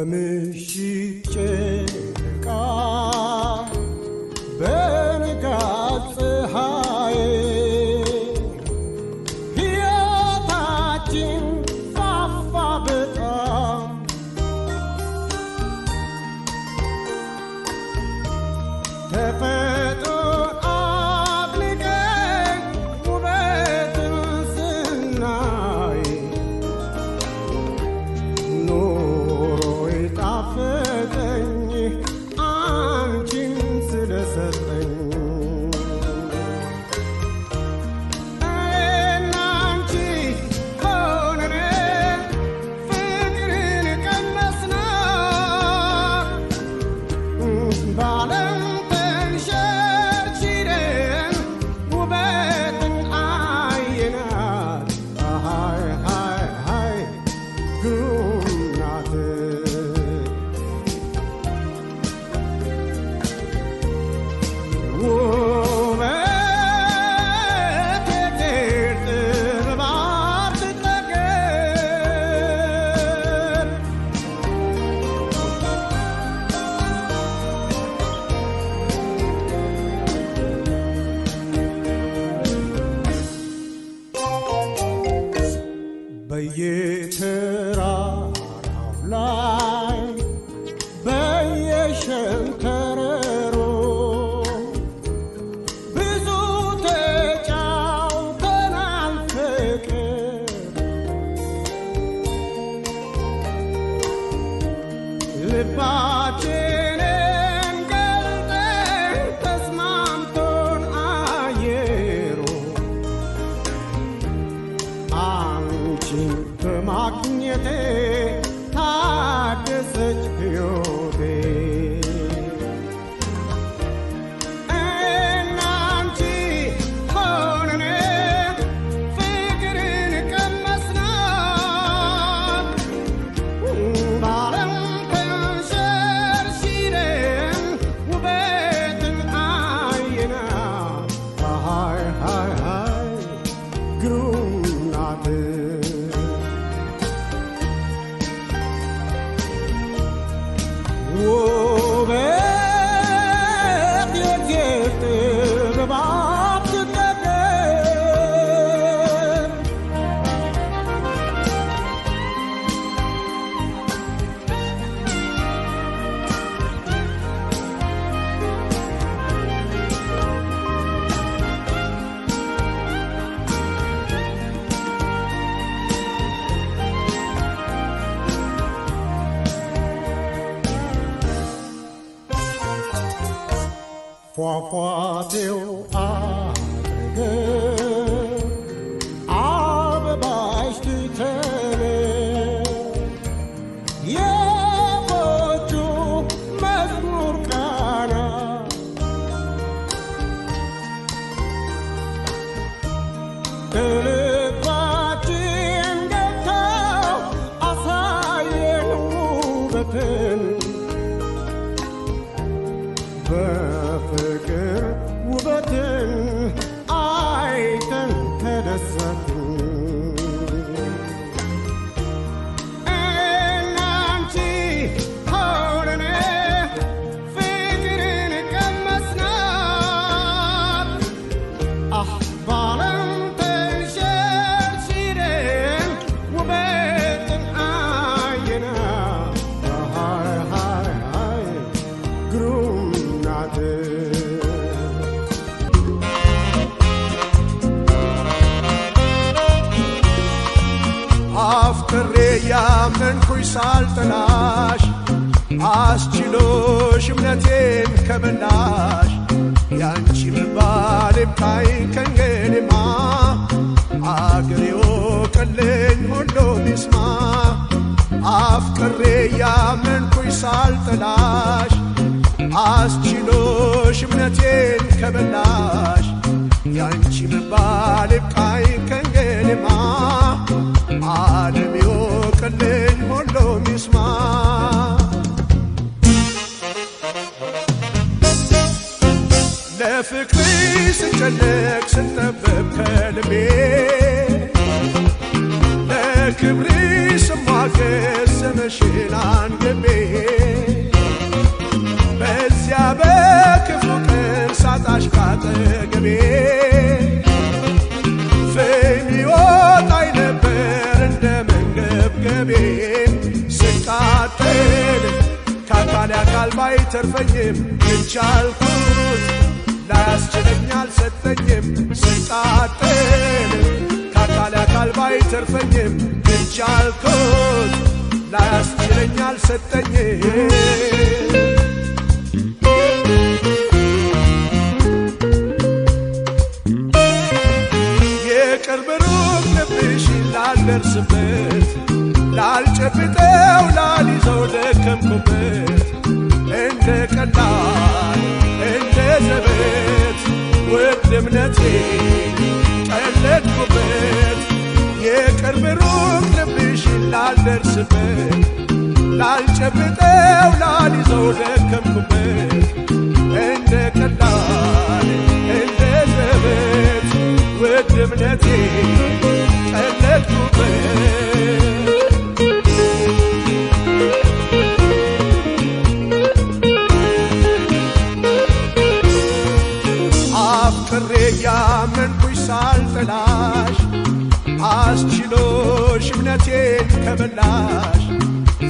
በምሽት ጨረቃ በንጋት ፀሐይ ሕይወታችን ፋፋ በጣም ተፈጥሮን አድንቀን ውበትን ስናይ ኑሮዬ ጣፈጠኝ አንቺን ስለሰጠኝ እኔና አንቺ ሆነን ፍቅርን ቀመስነው በዓለም ተንሸርሽረን ውበትን አየናት ሃይ ሃይ ሃይ ግሩም ናት ውበት የእግዚአብሔር ጥበብ አትጠገብ በየተራራው ላይ በየሸንተረሩ ብዙ ተጫውተናል ፍቅር ልባችንን ገልጠን ተስማምቶን አየሩ አንቺን በማግኘቴ ታደሰች ሕይወቴ እኔና አንቺ ሆነን ፍቅርን ቀመስናት በዓለም ተንሸርሽረን ውበትን አየናት ሃይ ሃይ ሃይ ግሩም ናት ውበት የእግዚአብሔር ጥበብ አትጠገብ ፏፏቴው አጠገብ አበባሽ ትተን የወፎቹ መዝሙር ቃና ልባችን ገብተው አሳየን ውበትን በፍቅር ውበትን አይተን ተደሰትን እኔና አንቺ ሆነን ፍቅርን ቀመስናት በዓለም ተንሸርሽረን ውበትን አየናት ሃይ ሃይ ሃይ ግሩም ናት አፍቅሬ ያመንኩሽ ሳልጠላሽ አስችሎሽ እምነቴን ከበላሽ ያንቺ መባል ይብቃኝ ከእንግዲህማ አገሬ ወቅልኝ ሁሉም ይስማ አፍቅሬ ያመንኩሽ ሳልጠላሽ አስችሎሽ እምነቴን ከበላሽ ያንቺ መባል ይብቃኝ ከእንግዲህማ ዓለም ይወቅልኝ ሁሉም ይስማ ለፍቅርሽ ስጨነቅ ስጠበብ ከልቤ ለክብርሽ ስሟ ስሟገስ ስምሽን አንግቤ በዚያ በክፉ ቀን ሳጣሽ ካጠገቤ ፍም ይወጣኝ ነበር እንደ መንገብገቤ ስቃጠል ከአካል አካል ባይተርፈኝም ግን ቻልኩት ላያስችለኝ አልሰጠኝም ስቃጠል ከአካል አካል ባይተርፈኝም ግን ቻልኩት ላያስችለኝ አልሰጠኝም የቅርብ ሩቅ ልብሽን ላልደርስበት ላልጨብጠው ላልይዘው ደከምኩበት እንደ ቀላል እንደ ዘበት ውድ እምነቴን ቀለድኩበት የቅርብ ሩቅ ልብሽን ላልደርስበት ላልጨብጠው ላልይዘው ደከምኩበት እንደ ቀላል እንደ ዘበት ውድ እምነቴን ቀለድኩበት አፍቅሬ ያመንኩሽ ሳልጠላሽ አስችሎሽ እምነቴን ከበላሽ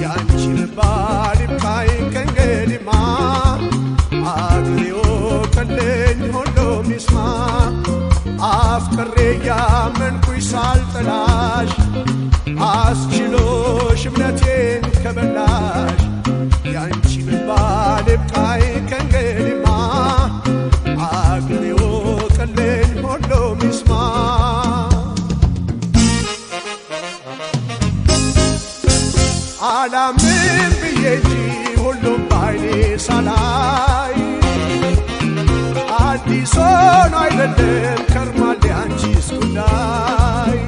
ያንቺ መባል ይብቃኝ ከእንግዲህማ አግሬው ቀለኝ ሁሉም ይስማ አፍቅሬ ያመንኩሽ ሳልጠላሽ አስችሎሽ እምነቴን ከበላሽ ያንቺ መባል ይብቃኝ ከእንግዲህማ አግሬው ቀለኝ ሁሉም ይስማ አላምን ብዬ እንጂ ሁሉም ባይኔ ሳላይ አዲስ ሆኖ አይደለም ከርሟል ያንቺስ ጉዳይ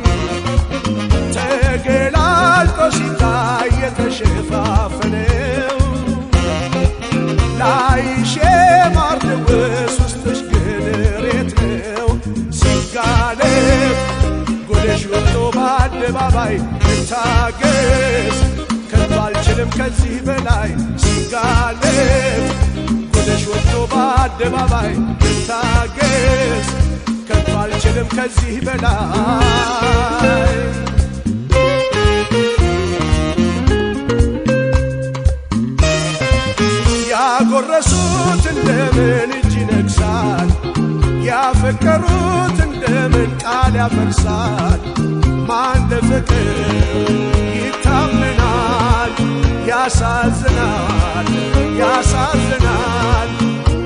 ተገላልጦ ሲታይ የተሸፋፈነው ላይሽ ማርደውስ ውስጥሽ ግን ሬት ነው ሲጋለብ ጎደሽ ወጥቶ በአደባባይ ልታገስ ከቶ አልችልም ከዚህ በላይ ሲጋለብ ጎደሽ ወጥቶ በአደባባይ ልታገስ ከቶ አልችልም ከዚህ በላይ ያጎረሱት እንደምን እጅ ይነግሳል ያፈቀሩት እንደምን ቃል ያፈርሳል ማን ለፍቅር ይታመናል ያሳዝናል ያሳዝናል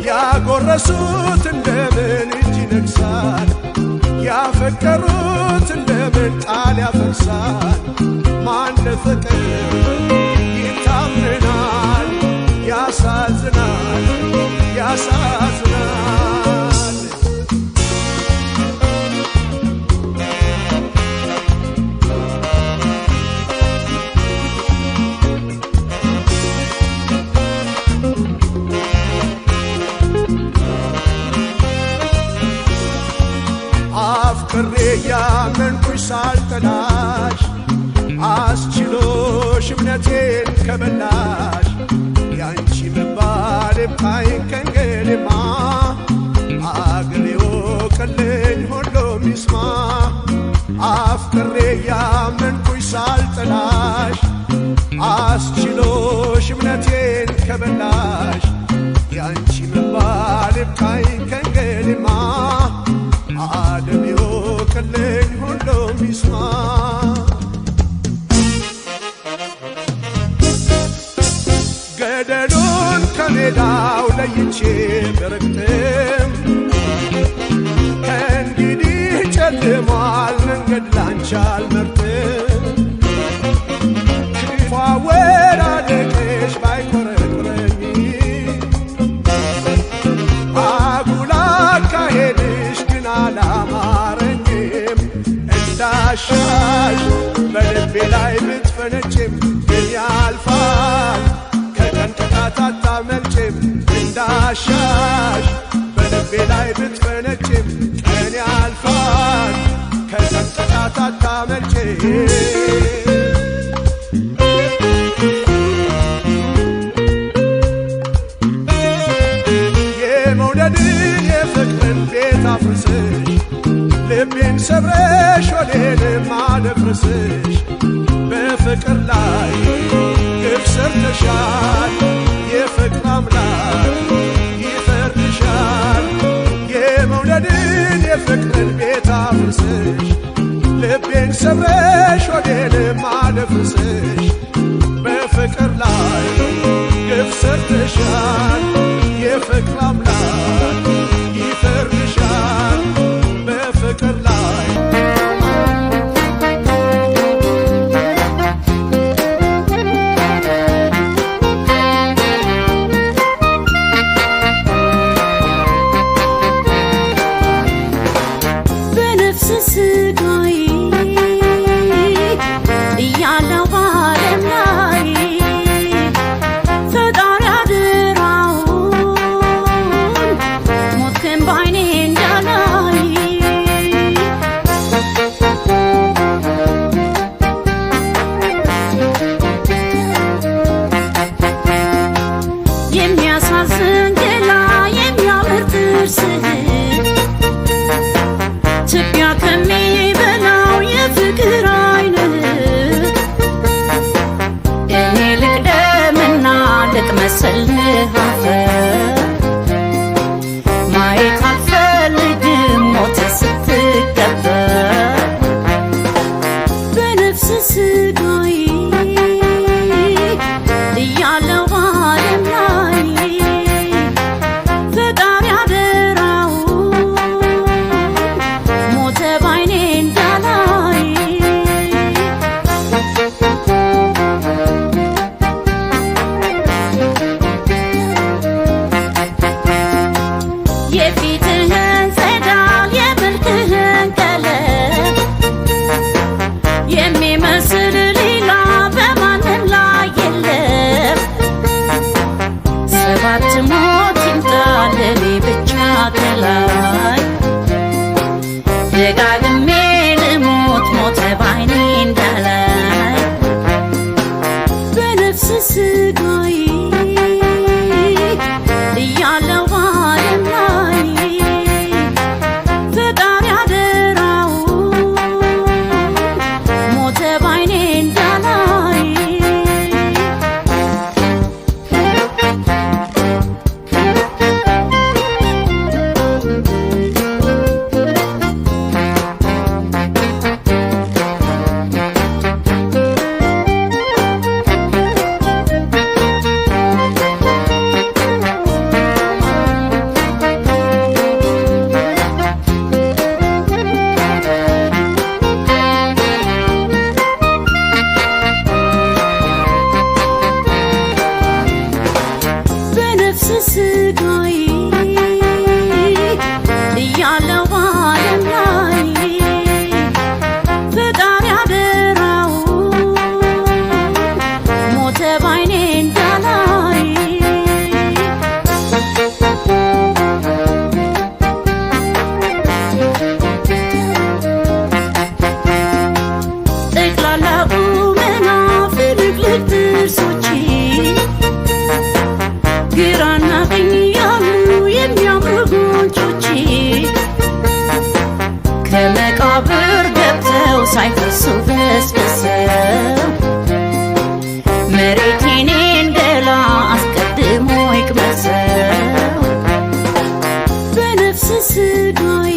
ያጎረሱት እንደምን እጅ ይነግሳል ያፈቀሩት እንደምን ቃል ያፈርሳል ማን ለፍቅር ይታመናል ያሳዝናል ያሳዝናል አፍቅሬ ያመንኩሽ ሳልጠላሽ አስችሎሽ እምነቴን ከበላሽ ያንቺ መባል ይብቃኝ ከእንግዲህማ አግሬው ቀለኝ ሁሉም ይስማ አፍቅሬ ያመንኩሽ ሳልጠላሽ አስችሎሽ እምነቴን ከበላሽ ያንቺ መባል ይብቃኝ ከእንግዲህማ አግሬው ቀለኝ ሁሉም ይስማ ገደሉን ከሜዳው ለይቼ ብረግጥም ከእንግዲህ ጨልሟል መንገድ ላንቺ አልመርጥም ክፉ አወዳደቅሽ ባይኮረኩረኝ አጉል አካሄድሽ ግን አላማረኝም እንዳሻሽ በልቤ ላይ ብትፈነጭም ግን ያልፋል ከቀን ከጣት አታመልጭም እንዳሻሽ በልቤ ላይ ብትፈነጭም ቀን ያልፋል ከቀን ከጣት አታመልጭም ልቤን ሰብረሽ ወዴንም አደፍርስሽ በፍቅር ላይ ግፍ ሰርተሻል የፍቅር አምላክ ይፈርድሻል የመውደድን የፍቅርን ቤት አፍርስሽ ልቤን ሰብረሽ ወዴንም አደፍርስሽ በፍቅር ላይ ግፍ ሰርተሻል የፍቅር አምላክ ይፈርድሻል በፍቅር ላይ በነፍስ ስጋዬ እያለሁ በዓለም ላይ ፈጣሪ አደራውን ሞትክን በዓይኔ እንዳላይ የሚያሳዝን ገላ የሚያምር ጥርስህ ትቢያ ከሚበላው የፍቅር ዓይንህ እኔ ልቅደምና ልቅመሰልህ አፈር ማየት አልፈልግም ሞትህ ስትቀበር በነፍስ ስጋዬ እያለሁ በዓለም ላይ ፈጣሪ አደራውን ሞተ በዓይኔ እንዳላይ የፊትህን ጸዳል የመልክህን ቀለም የሚመስል ሌላ በማንም ላይ የለም ሰባት ሞት ይምጣ ለኔ ብቻ ከላይ ደጋግሜ ልሞት ሞተ በዓይኔ እንዳላይ በነፍስ ስጋዬ እያለሁ በዓለም ላይ ፈጣሪ አደራውን ሞተ በዓይኔ እንዳላይ በነፍስ ስጋዬ እያለሁ በዓለም ላይ ፈጣሪ አደራውን ሞተ በዓይኔ እንዳላይ ጠቅላላ ቁመና ፍልቅልቅ ጥርሶቼ ግራና ቀኝ ያሉ የሚያምሩ ጉንጮቼ ከመቃብር ገብተው ሳይፈሱ በስብሰው መሬቴን እንደላ አስቀድሞ ይቅመሰው በነፍስ ስጋዬ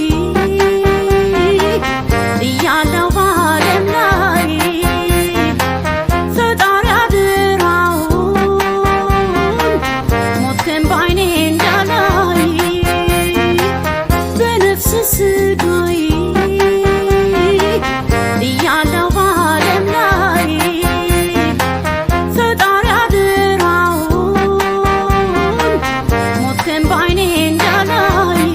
እያለሁ በዓለም ላይ ፈጣሪ አደራውን ሞትክን በዓይኔ እንዳላይ በነፍስ ስጋዬ እያለሁ በዓለም ላይ ፈጣሪ አደራውን ሞትክን በዓይኔ እንዳላይ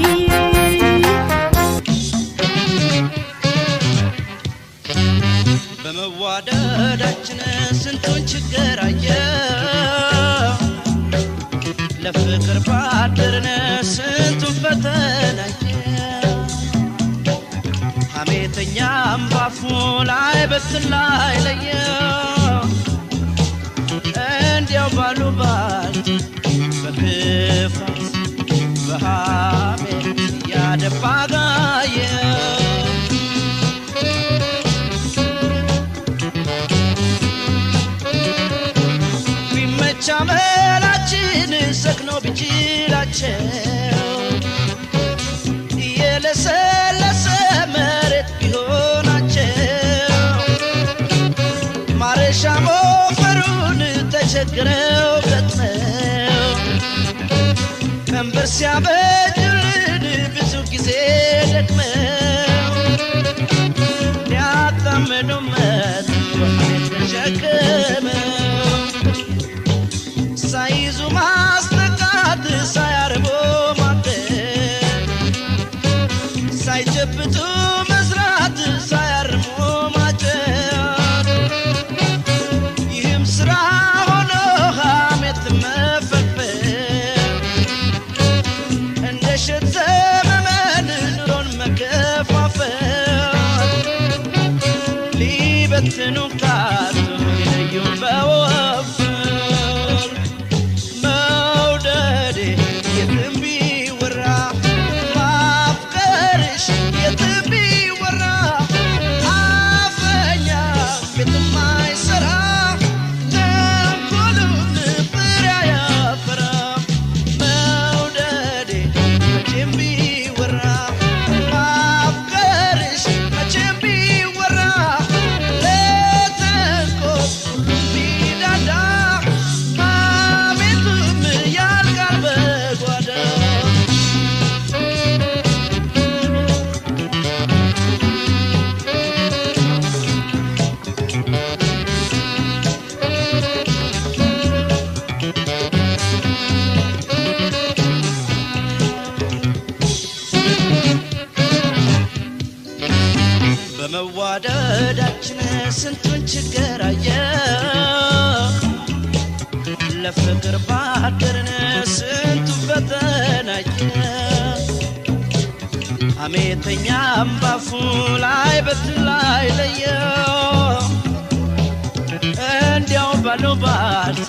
በመዋደዳችን ስንቱን ችግር አየሁ ለፍቅር ባደርን ስንቱን ፈተና አየሁ ሐሜተኛም ባፉ ላይ በትን ላይ ለየው እንዲያው ባሉባልት በክፋት በሐሜት ያደባ ጋየው ሰክኖ ቢችላቸው የለሰለሰ መሬት ቢሆናቸው ማረሻ ሞፈሩን ተቸግረው ገጥመው ቀንበር ሲያበጁልን ብዙ ጊዜ ደክመው ሊያጣምዱ መት ወፍሬት ተሸክመው ሳይዙ ማስጠቃት ሳያርቦ ማደር ሳይጨብጡ መስራት ሳያርሞ ማጨር ይህም ስራ ሆኖ ሐሜት መፈልፈል እንደ ሸት ዘመመን ኑሮን መከፋፈል ሊበትኑ ካቱ ይለዩን በወፍ በመዋደዳችን ስንቱን ችግር አየን ለፍቅር ባደርን ስንቱን ፈተና አየን ሐሜተኛም ባፉ ላይ በትላይ ለየው እንዲያው ባሉባልት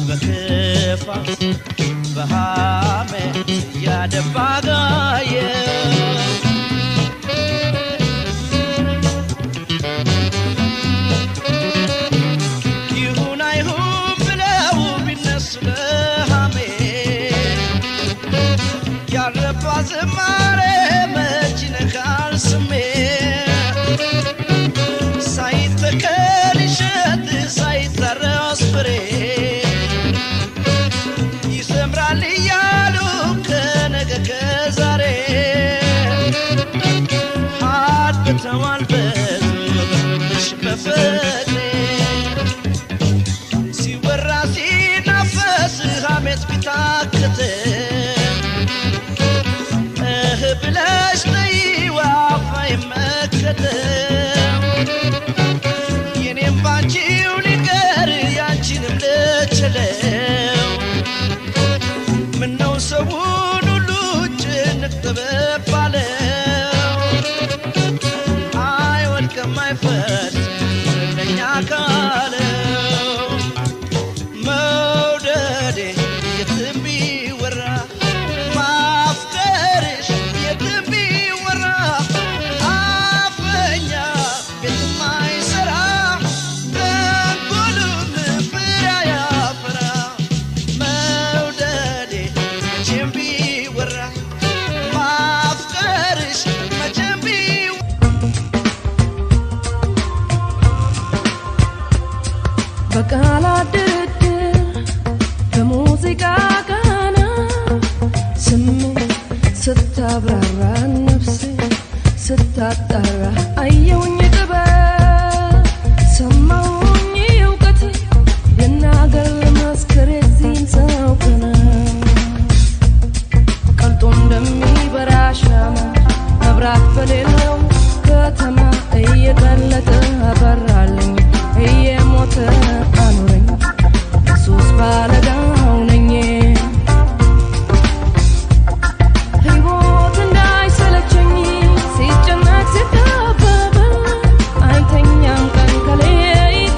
በክፋት በሐሜት ያደባ ጋየው ዝማሬ መች ነካል ስሜት ሳይተከል እሸት ሳይታረስ ፍሬ ይሰምራል እያሉ ከነገ ከዛሬ አድብተዋል በዙሽ በፍቅሬ ሲወራ ሲናፈስ ሐሜት ቢታክት ብለሽ ነይዋ አይመከተም የኔም ባንቺው ሊቀር ያንቺንም ልችለው ምነው ሰውን ሁሉ ጭንቅ ጥበብ አለው አይወድቅም አይፈርስ ለኛ ካለው መውደዴ የትም ቢወራ በቃላት ድርድር በሙዚቃ ቃና ስሜት ስታብራራ ነፍሴ ስታጣራ አየሁኝ ጥበብ ሰማሁኝ እውቀት ልናገር ልመስክር የዚህን ሰው ቀና ቀልጦ እንደሚበራ ሻማ መብራት በሌለው ከተማ እየቀለጠ አበራልኝ እየሞተ አኖረኝ ኢየሱስ ባለዳው ነኝ ሕይወት እንዳይሰለቸኝ ሲጨነቅ ሲጠበብ አይተኛም ቀን ከሌሊት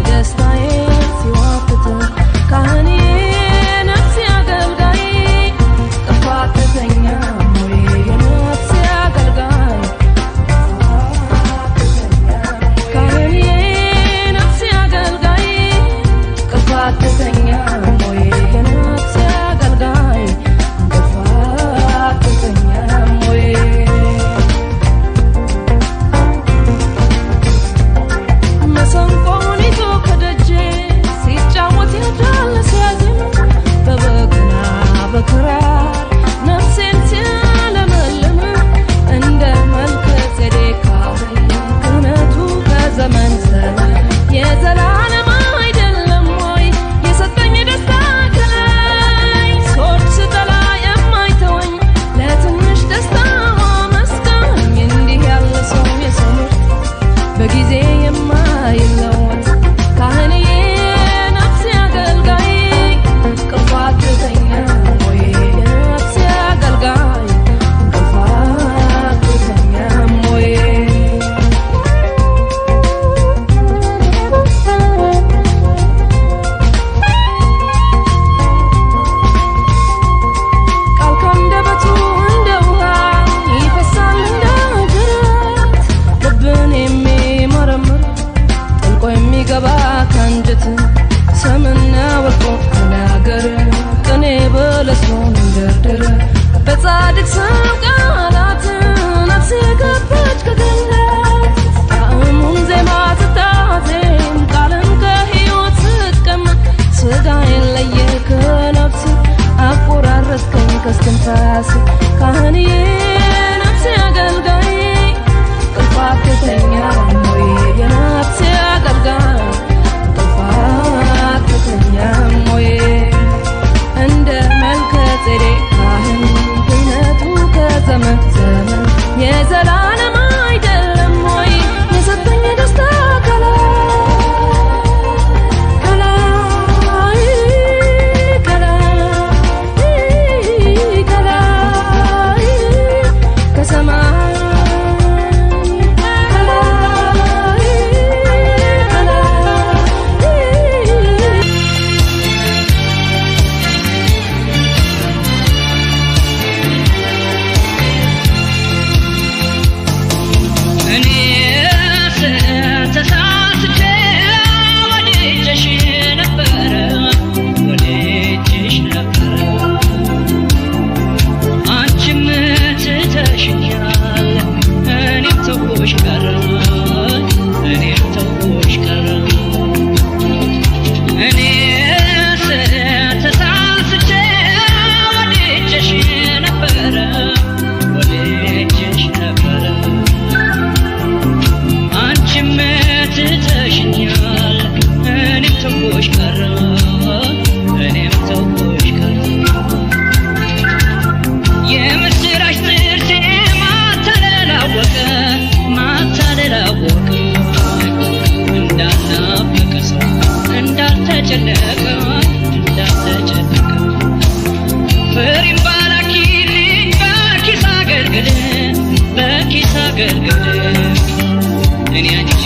ደስታዬ ሲዋፍት ካህኔ ነፍሴ አገልጋይ ጥፋተኛ ሆይ የነፍሴ አገልጋይ ካህኔ ነፍሴ አገልጋይ ጥፋተኛ እንዳልላወቅ እንዳልናፈቅ ሰው እንዳልተጨነቀ ፍሬም ባላኪልኝ በኪስ አገልግል እኔ አንቺ